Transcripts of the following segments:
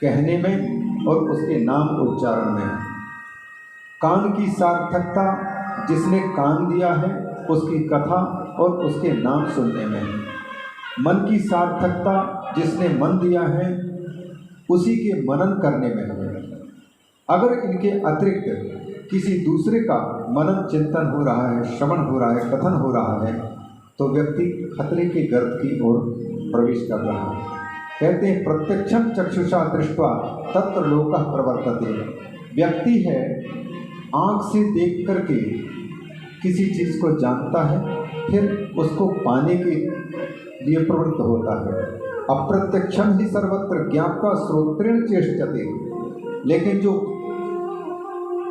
कहने में और उसके नाम उच्चारण में। कान की सार्थकता जिसने कान दिया है उसकी कथा और उसके नाम सुनने में। मन की सार्थकता जिसने मन दिया है उसी के मनन करने में है। अगर इनके अतिरिक्त किसी दूसरे का मनन चिंतन हो रहा है, श्रवण हो रहा है, कथन हो रहा है, तो व्यक्ति खतरे के गर्त की ओर प्रवेश कर रहा है। कहते हैं प्रत्यक्षम चक्षुषा दृष्ट्वा तत्र लोकः प्रवर्तते। व्यक्ति है आँख से देख करके किसी चीज़ को जानता है, फिर उसको पाने के लिए प्रवृत्त होता है। अप्रत्यक्षम ही सर्वत्र ज्ञात्वा श्रोत्रेण चेष्टते। लेकिन जो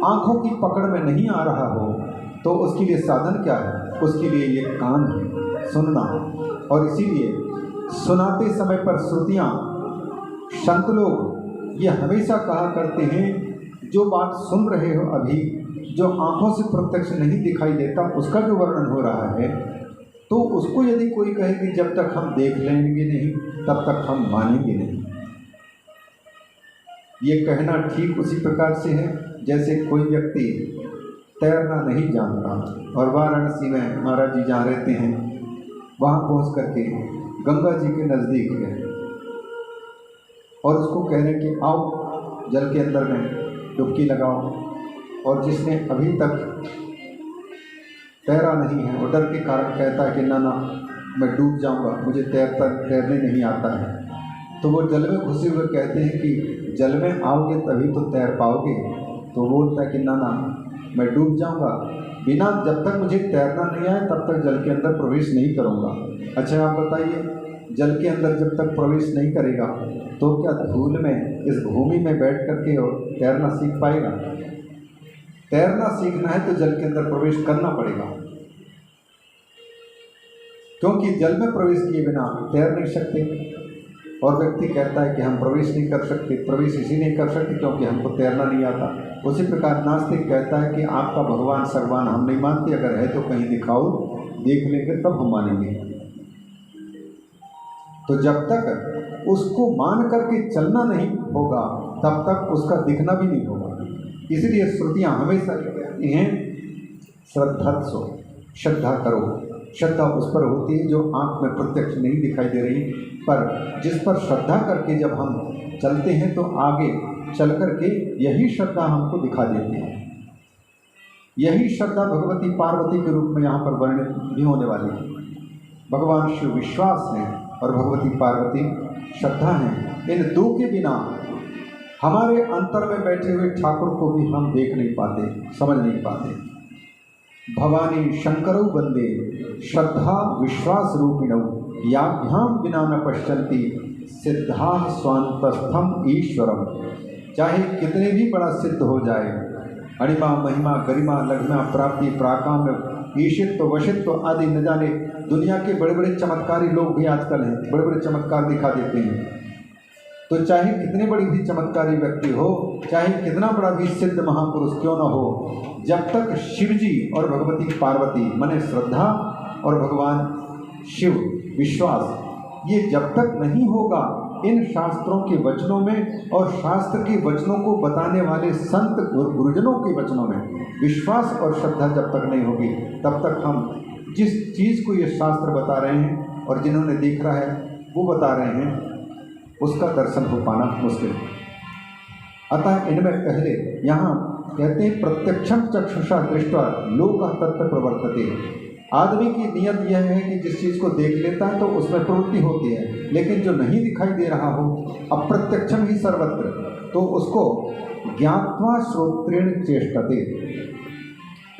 आँखों की पकड़ में नहीं आ रहा हो तो उसके लिए साधन क्या है? उसके लिए ये कान है, सुनना। और इसीलिए सुनाते समय पर श्रुतियाँ, संत लोग ये हमेशा कहा करते हैं, जो बात सुन रहे हो अभी, जो आँखों से प्रत्यक्ष नहीं दिखाई देता, उसका जो वर्णन हो रहा है, तो उसको यदि कोई कहे कि जब तक हम देख लेंगे नहीं तब तक हम मानेंगे नहीं। ये कहना ठीक उसी प्रकार से है जैसे कोई व्यक्ति तैरना नहीं जानता और वाराणसी में महाराज जी जहाँ रहते हैं वहाँ पहुँच करके गंगा जी के नज़दीक है और उसको कह रहे कि आओ जल के अंदर में डुबकी लगाओ, और जिसने अभी तक तैरा नहीं है वो डर के कारण कहता है कि ना ना मैं डूब जाऊंगा, मुझे तैरने नहीं आता है, तो वो जल में घुसे हुए कहते हैं कि जल में आओगे तभी तो तैर पाओगे। तो बोलता है कि ना ना मैं डूब जाऊंगा, बिना जब तक मुझे तैरना नहीं आए तब तक जल के अंदर प्रवेश नहीं करूंगा। अच्छा आप बताइए, जल के अंदर जब तक प्रवेश नहीं करेगा तो क्या धूल में इस भूमि में बैठ करके और तैरना सीख पाएगा? तैरना सीखना है तो जल के अंदर प्रवेश करना पड़ेगा, क्योंकि जल में प्रवेश किए बिना तैर नहीं सकते। और व्यक्ति कहता है कि हम प्रवेश नहीं कर सकते, प्रवेश इसी नहीं कर सकते क्योंकि हमको तैरना नहीं आता। उसी प्रकार नास्तिक कहता है कि आपका भगवान सर्ववान हम नहीं मानते, अगर है तो कहीं दिखाओ, देख लेंगे तब हम मानेंगे। तो जब तक उसको मान करके चलना नहीं होगा तब तक उसका दिखना भी नहीं होगा। इसलिए श्रुतियाँ हमेशा कहती हैं श्रद्धात्सो, श्रद्धा करो। श्रद्धा उस पर होती है जो आँख में प्रत्यक्ष नहीं दिखाई दे रही, पर जिस पर श्रद्धा करके जब हम चलते हैं तो आगे चल करके यही श्रद्धा हमको दिखा देती है। यही श्रद्धा भगवती पार्वती के रूप में यहाँ पर वर्णित भी होने वाली है। भगवान शिव विश्वास है और भगवती पार्वती श्रद्धा है। इन दो के बिना हमारे अंतर में बैठे हुए ठाकुर को भी हम देख नहीं पाते, समझ नहीं पाते। भवानी शंकरौ वंदे श्रद्धा विश्वास रूपिणौ याभ्याम बिना न पश्यन्ति सिद्धा स्वांतस्थम ईश्वरम। चाहे कितने भी बड़ा सिद्ध हो जाए, अणिमा महिमा गरिमा लघिमा प्राप्ति प्राकाम्य ईशित्व वशित्व आदि न जाने दुनिया के बड़े बड़े चमत्कारी लोग भी आजकल हैं, बड़े बड़े चमत्कार दिखा देते हैं। तो चाहे कितने बड़ी भी चमत्कारी व्यक्ति हो, चाहे कितना बड़ा भी सिद्ध महापुरुष क्यों न हो, जब तक शिवजी और भगवती पार्वती माने श्रद्धा और भगवान शिव विश्वास ये जब तक नहीं होगा, इन शास्त्रों के वचनों में और शास्त्र के वचनों को बताने वाले संत गुरुजनों के वचनों में विश्वास और श्रद्धा जब तक नहीं होगी, तब तक हम जिस चीज़ को ये शास्त्र बता रहे हैं और जिन्होंने देख रहा है वो बता रहे हैं, उसका दर्शन हो पाना मुश्किल है। अतः इनमें पहले यहाँ कहते हैं प्रत्यक्षम चक्षुषा दृष्ट्वा लोकः तत्र प्रवर्तते। आदमी की नियत यह है कि जिस चीज़ को देख लेता है तो उसमें प्रवृत्ति होती है, लेकिन जो नहीं दिखाई दे रहा हो अप्रत्यक्षम ही सर्वत्र, तो उसको ज्ञात्वा श्रोत्रेण चेष्टते।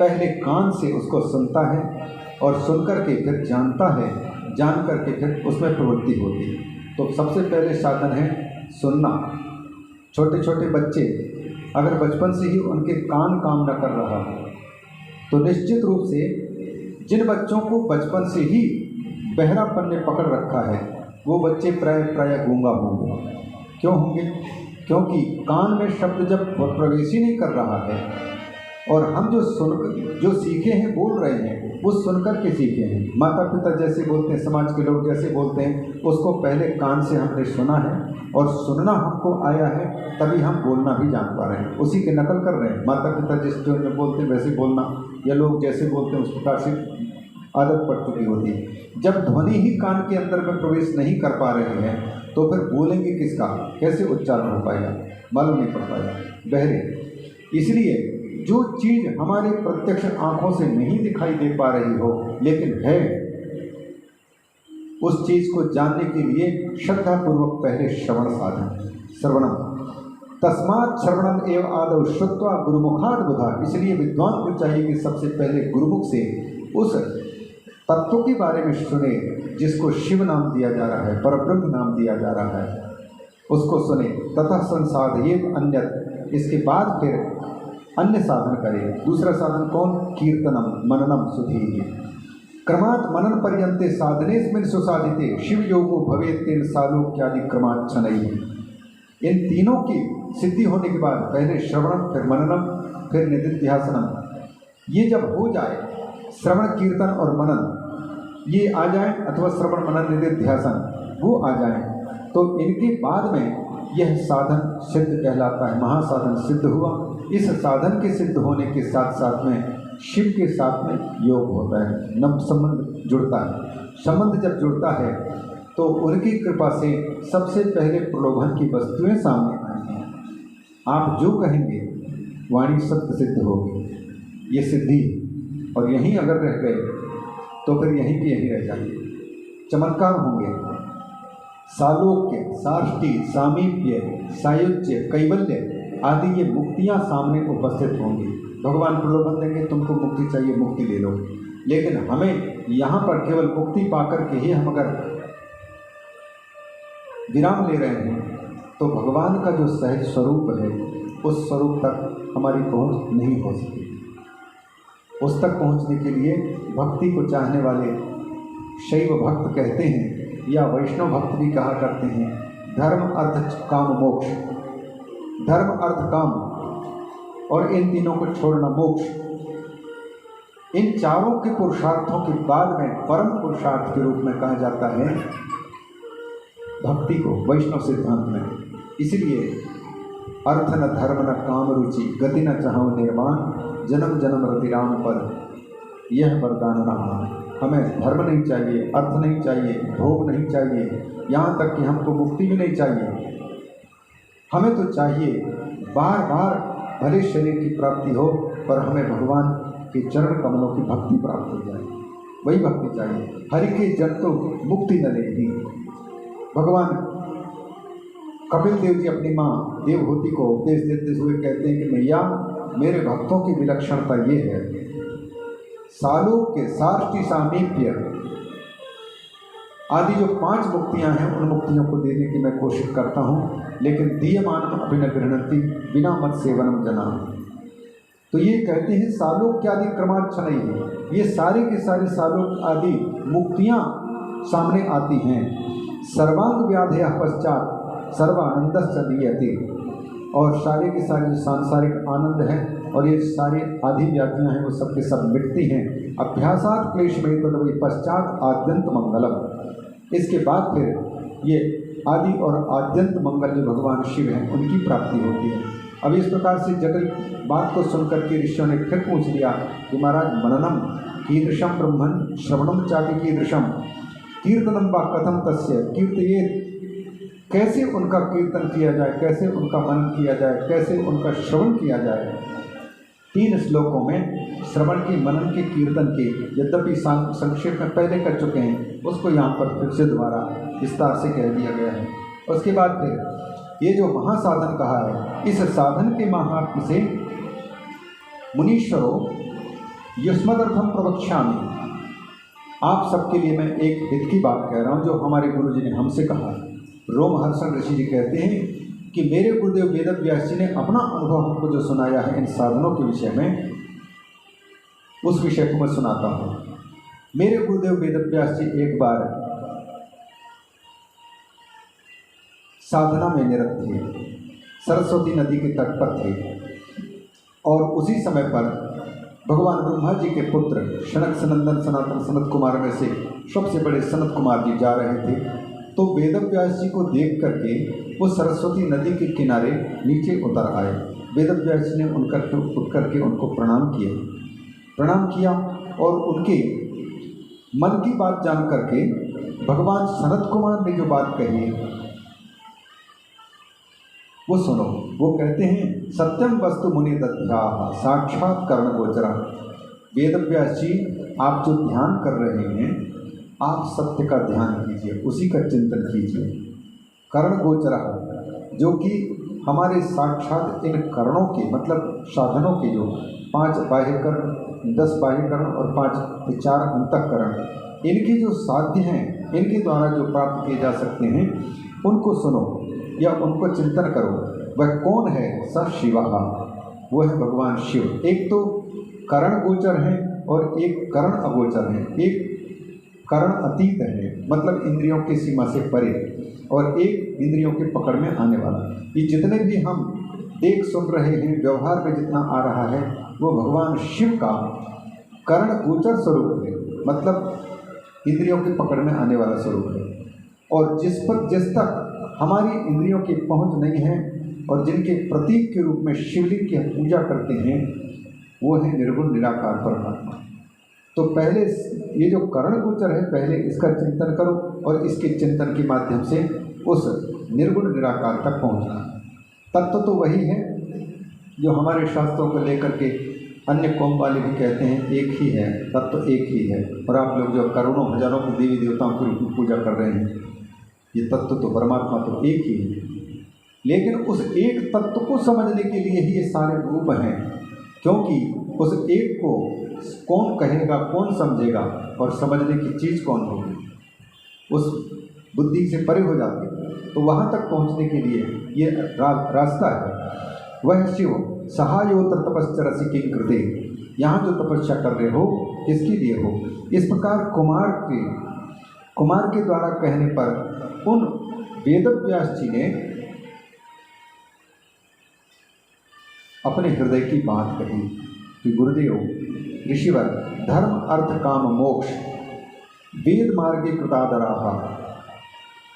पहले कान से उसको सुनता है और सुन करके फिर जानता है, जान करके फिर उसमें प्रवृत्ति होती है। तो सबसे पहले साधन है सुनना। छोटे छोटे बच्चे अगर बचपन से ही उनके कान काम न कर रहा हो तो निश्चित रूप से जिन बच्चों को बचपन से ही बहरापन ने पकड़ रखा है वो बच्चे प्राय गूंगा होंगे। क्यों होंगे? क्योंकि कान में शब्द जब प्रवेश ही नहीं कर रहा है और हम जो सीखे हैं बोल रहे हैं वो सुनकर के सीखे हैं। माता पिता जैसे बोलते हैं, समाज के लोग जैसे बोलते हैं, उसको पहले कान से हमने सुना है और सुनना हमको आया है, तभी हम बोलना भी जान पा रहे हैं। उसी के नकल कर रहे हैं। माता पिता जिस जो बोलते हैं वैसे बोलना, या लोग जैसे बोलते हैं उस प्रकार से आदत पड़ चुकी होती है। जब ध्वनि ही कान के अंदर में प्रवेश नहीं कर पा रहे हैं तो फिर बोलेंगे किसका, कैसे उच्चारण हो पाएगा, मालूम नहीं पड़ पाएगा, बहरे। इसलिए जो चीज़ हमारे प्रत्यक्ष आंखों से नहीं दिखाई दे पा रही हो लेकिन है, उस चीज़ को जानने के लिए श्रद्धापूर्वक पहले श्रवण साधन, श्रवणम तस्मात् श्रवणम एवं आदौ श्रुत्वा गुरुमुखात् बुधा। इसलिए विद्वान को चाहिए कि सबसे पहले गुरुमुख से उस तत्व के बारे में सुने जिसको शिव नाम दिया जा रहा है, परब्रह्म नाम दिया जा रहा है, उसको सुने। तथा संसाधयेव अन्यत्, इसके बाद फिर अन्य साधन करे। दूसरा साधन कौन? कीर्तनम मननम सुधीः। क्रमात् मनन पर्यन्ते साधनेस्मिन् सुसाधिते शिव योगो भवेत् तेन सालोक्यादि क्रमात् शनैः। इन तीनों की सिद्धि होने के बाद पहले श्रवणम, फिर मननम, फिर निधिध्यासनम। ये जब हो जाए, श्रवण कीर्तन और मनन ये आ जाए, अथवा श्रवण मनन निधिध्यासन वो आ जाए, तो इनके बाद में यह साधन सिद्ध कहलाता है, महासाधन सिद्ध हुआ। इस साधन के सिद्ध होने के साथ साथ में शिव के साथ में योग होता है, नव संबंध जुड़ता है। संबंध जब जुड़ता है तो उनकी कृपा से सबसे पहले प्रलोभन की वस्तुएं सामने आएंगी। आप जो कहेंगे वाणी सत्य सिद्ध होगी, ये सिद्धि। और यहीं अगर रह गए तो फिर यहीं के यहीं रह जाएंगे। चमत्कार होंगे, सालोक्य, साष्टी, सामीप्य, सायुज्य, कैवल्य आदि ये मुक्तियाँ सामने उपस्थित होंगी। भगवान प्रलोभन देंगे, तुमको मुक्ति चाहिए, मुक्ति ले लो। लेकिन हमें यहाँ पर केवल मुक्ति पाकर के ही हम अगर विराम ले रहे हैं तो भगवान का जो सहज स्वरूप है उस स्वरूप तक हमारी पहुँच नहीं हो सकेगी। उस तक पहुँचने के लिए भक्ति को चाहने वाले शैव भक्त कहते हैं, या वैष्णव भक्त भी कहा करते हैं, धर्म अर्थ काम मोक्ष। धर्म अर्थ काम और इन तीनों को छोड़ना मोक्ष। इन चारों के पुरुषार्थों के बाद में परम पुरुषार्थ के रूप में कहा जाता है भक्ति को, वैष्णव सिद्धांत में। इसलिए अर्थ न धर्म न काम रुचि, गति न चाहूँ निर्माण, जन्म जन्म रति राम पर, यह वरदान रहा। हमें धर्म नहीं चाहिए, अर्थ नहीं चाहिए, भोग नहीं चाहिए, यहाँ तक कि हमको मुक्ति भी नहीं चाहिए। हमें तो चाहिए बार बार भले शरीर की प्राप्ति हो, पर हमें भगवान के चरण कमलों की भक्ति प्राप्त हो जाए, वही भक्ति चाहिए। हरि के जन तो मुक्ति न लेगी। भगवान कपिल देव जी अपनी माँ देवहूति को उपदेश देते हुए कहते हैं कि मैया, मेरे भक्तों की विलक्षणता ये है, सालोक्य, साष्टी, सामीप्य आदि जो 5 मुक्तियां हैं उन मुक्तियों को देने की मैं कोशिश करता हूँ, लेकिन दीयमानम अपि न गृह्णन्ति बिना मत सेवनम जना। तो ये कहते हैं सालोक्य आदि क्रमाच्छनैः, ये सारे के सारे सालोक्य आदि मुक्तियाँ सामने आती हैं। सर्वांग व्याधयः पश्चात सर्वानंदस्य दीयते, और सारे के सारे जो सांसारिक आनंद है और ये सारी आदि व्याधियाँ हैं वो सब के सब मिटती हैं। अभ्यासात क्लेश में तदवै पश्चात आद्यंत मंगलम। इसके बाद फिर ये आदि और आद्यंत मंगल जो भगवान शिव हैं उनकी प्राप्ति होती है। अब इस प्रकार से जटिल बात को सुनकर के ऋषियों ने फिर पूछ लिया कि महाराज मननम कीदृशम ब्रह्मन् श्रवणम चापि कीदृशम कीर्तनम वा कथम तस्य कीर्तयेत्। कैसे उनका कीर्तन किया जाए, कैसे उनका मनन किया जाए, कैसे उनका श्रवण किया जाए। 3 श्लोकों में श्रवण के, मनन के, कीर्तन के, यद्यपि संक्षेप में पहले कर चुके हैं, उसको यहाँ पर फिर से दोबारा विस्तार से कह दिया गया है। उसके बाद फिर ये जो महासाधन कहा है, इस साधन के महात्म्य से मुनीश्वरों युष्मदर्थम प्रवक्ष्यामि। आप सबके लिए मैं एक हित की बात कह रहा हूँ जो हमारे गुरु जी ने हमसे कहा। रोमहर्षण ऋषि जी कहते हैं कि मेरे गुरुदेव वेदव्यास जी ने अपना अनुभव हमको जो सुनाया है इन साधनों के विषय में, उस विषय को मैं सुनाता हूँ। मेरे गुरुदेव वेदव्यास जी एक बार साधना में निरत थे, सरस्वती नदी के तट पर थे और उसी समय पर भगवान ब्रह्मा जी के पुत्र शनक सनंदन सनातन सनत कुमार में से सबसे बड़े सनत कुमार जी जा रहे थे। तो वेदव्यास जी को देख करके वो सरस्वती नदी के किनारे नीचे उतर आए। वेदव्यास जी ने उठ करके उनको प्रणाम किया और उनके मन की बात जान करके भगवान सनत कुमार ने जो बात कही वो सुनो। वो कहते हैं सत्यम वस्तु मुनि दध्याः साक्षात कर्ण गोचरा। वेदव्यास जी आप जो ध्यान कर रहे हैं आप सत्य का ध्यान कीजिए, उसी का चिंतन कीजिए। कर्ण गोचरा जो कि हमारे साक्षात इन कर्णों के मतलब साधनों के जो 5 बाह्यकरण 10 बाह्यकरण और 4 अंतःकरण इनके जो साध्य हैं इनके द्वारा जो प्राप्त किए जा सकते हैं उनको सुनो या उनको चिंतन करो। वह कौन है? स शिवा, वो है भगवान शिव। एक तो करण गोचर है और एक करण अगोचर है। एक करण अतीत है मतलब इंद्रियों की सीमा से परे और एक इंद्रियों के पकड़ में आने वाला। ये जितने भी हम देख सुन रहे हैं व्यवहार में जितना आ रहा है वो भगवान शिव का करण गोचर स्वरूप है मतलब इंद्रियों के पकड़ में आने वाला स्वरूप है। और जिस तक हमारी इंद्रियों की पहुंच नहीं है और जिनके प्रतीक के रूप में शिवलिंग की पूजा करते हैं वो है निर्गुण निराकार परमात्मा। तो पहले ये जो करण गोचर है पहले इसका चिंतन करो और इसके चिंतन के माध्यम से उस निर्गुण निराकार तक पहुंचना। तत्व तो वही है जो हमारे शास्त्रों को लेकर के अन्य कौम वाले भी कहते हैं एक ही है, तत्व एक ही है। और आप लोग जो करोड़ों हजारों की देवी देवताओं के रूप में पूजा कर रहे हैं ये तत्व तो परमात्मा तो एक ही है। लेकिन उस एक तत्व को समझने के लिए ही ये सारे रूप हैं, क्योंकि उस एक को कौन कहेगा कौन समझेगा और समझने की चीज़ कौन होगी उस बुद्धि से परे हो जाती है। तो वहाँ तक पहुँचने के लिए ये रास्ता है। वह शिव सहायोत्र तपश्चरसि किं कृते, यहाँ जो तपस्या कर रहे हो किसके लिए हो? इस प्रकार कुमार के द्वारा कहने पर उन वेदव्यास जी ने अपने हृदय की बात कही कि गुरुदेव ऋषिवर धर्म अर्थ काम मोक्ष वेद मार्गे कृतादराः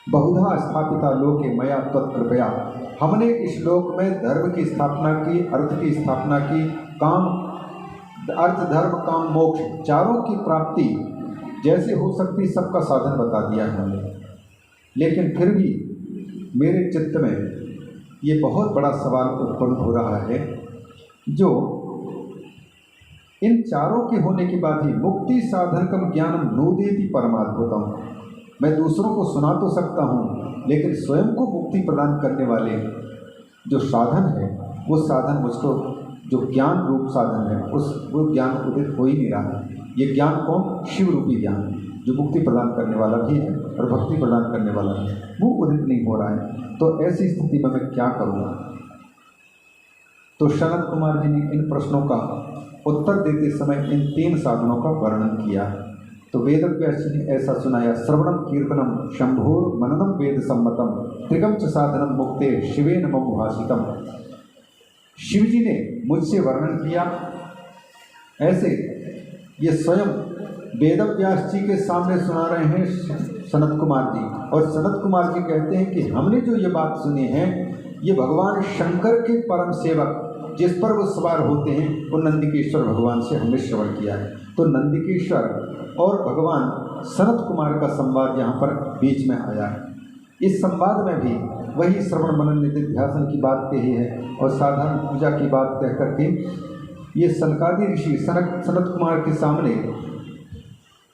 बहुधा स्थापिता लोके मया त्वत्कृपया। हमने इस लोक में धर्म की स्थापना की, अर्थ की स्थापना की, काम अर्थ धर्म काम मोक्ष चारों की प्राप्ति जैसे हो सकती सबका साधन बता दिया है हमने। लेकिन फिर भी मेरे चित्त में ये बहुत बड़ा सवाल उत्पन्न हो रहा है, जो इन चारों के होने के बाद ही मुक्ति साधनकम ज्ञानम नोदेति परमाद्भुतम। मैं दूसरों को सुना तो सकता हूँ लेकिन स्वयं को मुक्ति प्रदान करने वाले जो साधन है वो साधन मुझको जो ज्ञान रूप साधन है वो ज्ञान उदित हो ही नहीं रहा है। ये ज्ञान कौन? शिव रूपी ज्ञान जो मुक्ति प्रदान करने वाला भी है और भक्ति प्रदान करने वाला भी है, वो उदित नहीं हो रहा है। तो ऐसी स्थिति में मैं क्या करूँगा? तो सनत कुमार जी ने इन प्रश्नों का उत्तर देते समय इन 3 साधनों का वर्णन किया। तो वेदव्यास जी ने ऐसा सुनाया, श्रवणम कीर्तनम शंभोर मननम वेद सम्मतम त्रिगम च साधनम मुक्ते शिवेन मम भाषितम। शिव जी ने मुझसे वर्णन किया। ऐसे ये स्वयं वेदव्यास जी के सामने सुना रहे हैं सनत कुमार जी, और सनत कुमार जी कहते हैं कि हमने जो ये बात सुनी है ये भगवान शंकर के परम सेवक जिस पर वो सवार होते हैं वो नंदिकेश्वर भगवान से हमने श्रवण किया है। तो नंदिकेश्वर और भगवान सनत कुमार का संवाद यहाँ पर बीच में आया है। इस संवाद में भी वही श्रवण मनन निधिध्यासन की बात कही है और साधारण पूजा की बात कह करके ये सनकादि ऋषि सनत कुमार के सामने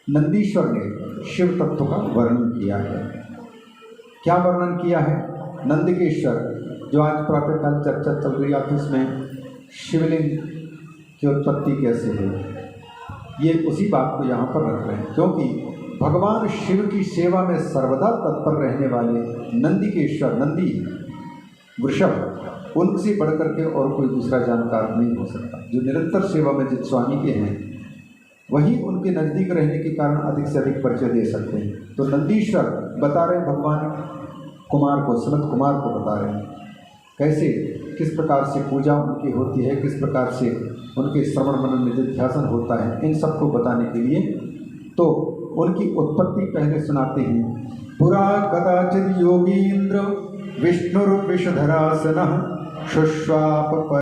नंदीश्वर ने शिव तत्व का वर्णन किया है। क्या वर्णन किया है? नंदिकेश्वर जो आज प्रातःकाल चर्चा चल रही ऑफिस में शिवलिंग की उत्पत्ति कैसे है, ये उसी बात को यहाँ पर रख रहे हैं, क्योंकि भगवान शिव की सेवा में सर्वदा तत्पर रहने वाले नंदिकेश्वर नंदी वृषभ उनसे बढ़कर के और कोई दूसरा जानकार नहीं हो सकता। जो निरंतर सेवा में जिस स्वामी के हैं वही उनके नज़दीक रहने के कारण अधिक से अधिक परिचय दे सकते हैं। तो नंदीश्वर बता रहे हैं भगवान कुमार को, सनत कुमार को बता रहे हैं कैसे किस प्रकार से पूजा उनकी होती है, किस प्रकार से उनके श्रवण मनन निधिध्यासन होता है, इन सबको बताने के लिए तो उनकी उत्पत्ति पहले सुनाते हैं। पुरा कदाचिद योगींद्र विष्णुर्विषधरासनः शुश्वाप